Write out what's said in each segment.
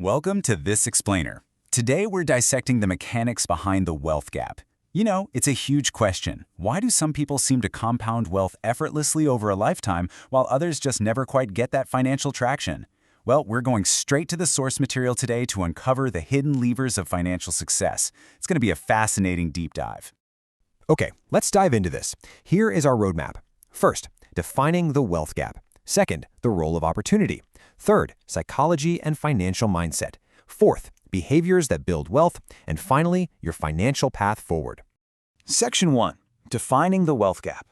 Welcome to This Explainer. Today we're dissecting the mechanics behind the wealth gap. You know, it's a huge question. Why do some people seem to compound wealth effortlessly over a lifetime while others just never quite get that financial traction? Well, we're going straight to the source material today to uncover the hidden levers of financial success. It's going to be a fascinating deep dive. Okay, let's dive into this. Here is our roadmap. First, defining the wealth gap. Second, the role of opportunity. Third, psychology and financial mindset. Fourth, behaviors that build wealth. And finally, your financial path forward. Section 1. Defining the wealth gap.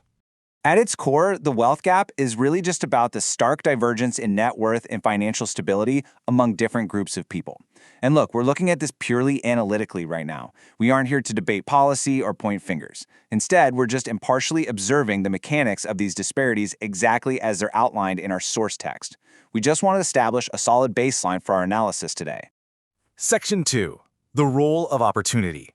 At its core, the wealth gap is really just about the stark divergence in net worth and financial stability among different groups of people. And look, we're looking at this purely analytically right now. We aren't here to debate policy or point fingers. Instead, we're just impartially observing the mechanics of these disparities exactly as they're outlined in our source text. We just want to establish a solid baseline for our analysis today. Section 2. The role of opportunity.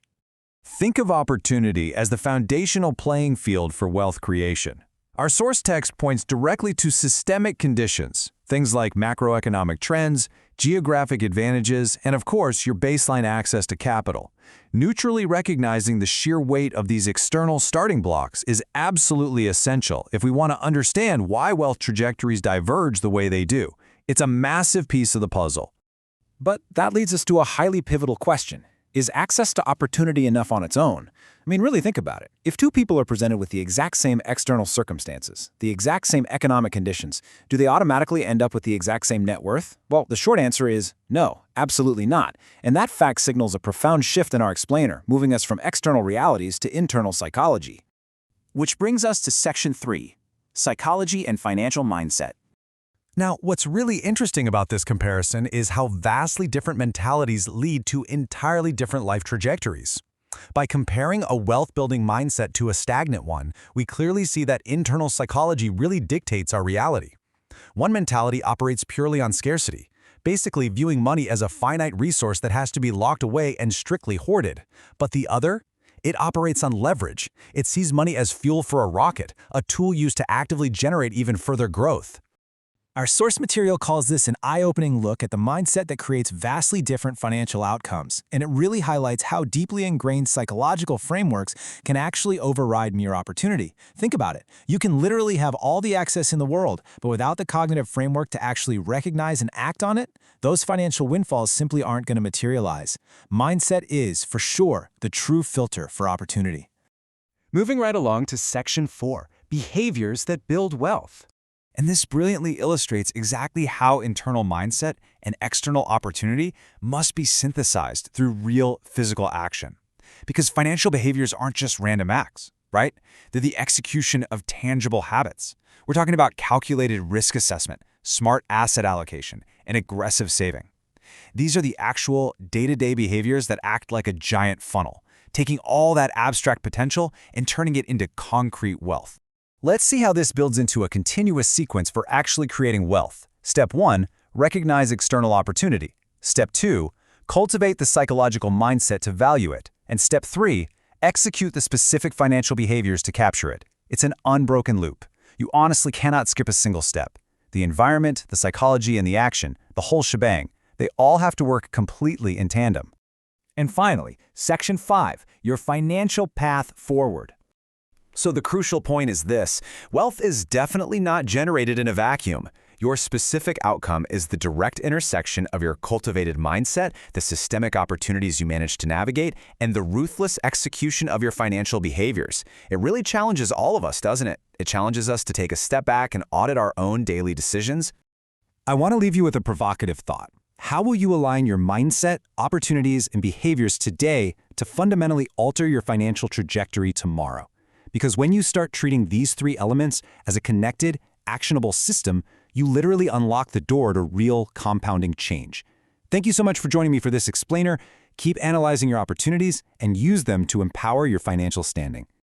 Think of opportunity as the foundational playing field for wealth creation. Our source text points directly to systemic conditions, things like macroeconomic trends, geographic advantages, and of course, your baseline access to capital. Neutrally recognizing the sheer weight of these external starting blocks is absolutely essential if we want to understand why wealth trajectories diverge the way they do. It's a massive piece of the puzzle. But that leads us to a highly pivotal question. Is access to opportunity enough on its own? I mean, really think about it. If two people are presented with the exact same external circumstances, the exact same economic conditions, do they automatically end up with the exact same net worth? Well, the short answer is no, absolutely not. And that fact signals a profound shift in our explainer, moving us from external realities to internal psychology. Which brings us to Section 3, Psychology and Financial Mindset. Now, what's really interesting about this comparison is how vastly different mentalities lead to entirely different life trajectories. By comparing a wealth-building mindset to a stagnant one, we clearly see that internal psychology really dictates our reality. One mentality operates purely on scarcity, basically viewing money as a finite resource that has to be locked away and strictly hoarded. But the other? It operates on leverage. It sees money as fuel for a rocket, a tool used to actively generate even further growth. Our source material calls this an eye-opening look at the mindset that creates vastly different financial outcomes, and it really highlights how deeply ingrained psychological frameworks can actually override mere opportunity. Think about it. You can literally have all the access in the world, but without the cognitive framework to actually recognize and act on it, those financial windfalls simply aren't going to materialize. Mindset is, for sure, the true filter for opportunity. Moving right along to Section 4. Behaviors that build wealth. And this brilliantly illustrates exactly how internal mindset and external opportunity must be synthesized through real physical action. Because financial behaviors aren't just random acts, right? They're the execution of tangible habits. We're talking about calculated risk assessment, smart asset allocation, and aggressive saving. These are the actual day-to-day behaviors that act like a giant funnel, taking all that abstract potential and turning it into concrete wealth. Let's see how this builds into a continuous sequence for actually creating wealth. Step 1, recognize external opportunity. Step 2, cultivate the psychological mindset to value it. And Step 3, execute the specific financial behaviors to capture it. It's an unbroken loop. You honestly cannot skip a single step. The environment, the psychology, and the action, the whole shebang, they all have to work completely in tandem. And finally, Section 5, your financial path forward. So the crucial point is this: wealth is definitely not generated in a vacuum. Your specific outcome is the direct intersection of your cultivated mindset, the systemic opportunities you manage to navigate, and the ruthless execution of your financial behaviors. It really challenges all of us, doesn't it? It challenges us to take a step back and audit our own daily decisions. I want to leave you with a provocative thought. How will you align your mindset, opportunities, and behaviors today to fundamentally alter your financial trajectory tomorrow? Because when you start treating these three elements as a connected, actionable system, you literally unlock the door to real compounding change. Thank you so much for joining me for this explainer. Keep analyzing your opportunities and use them to empower your financial standing.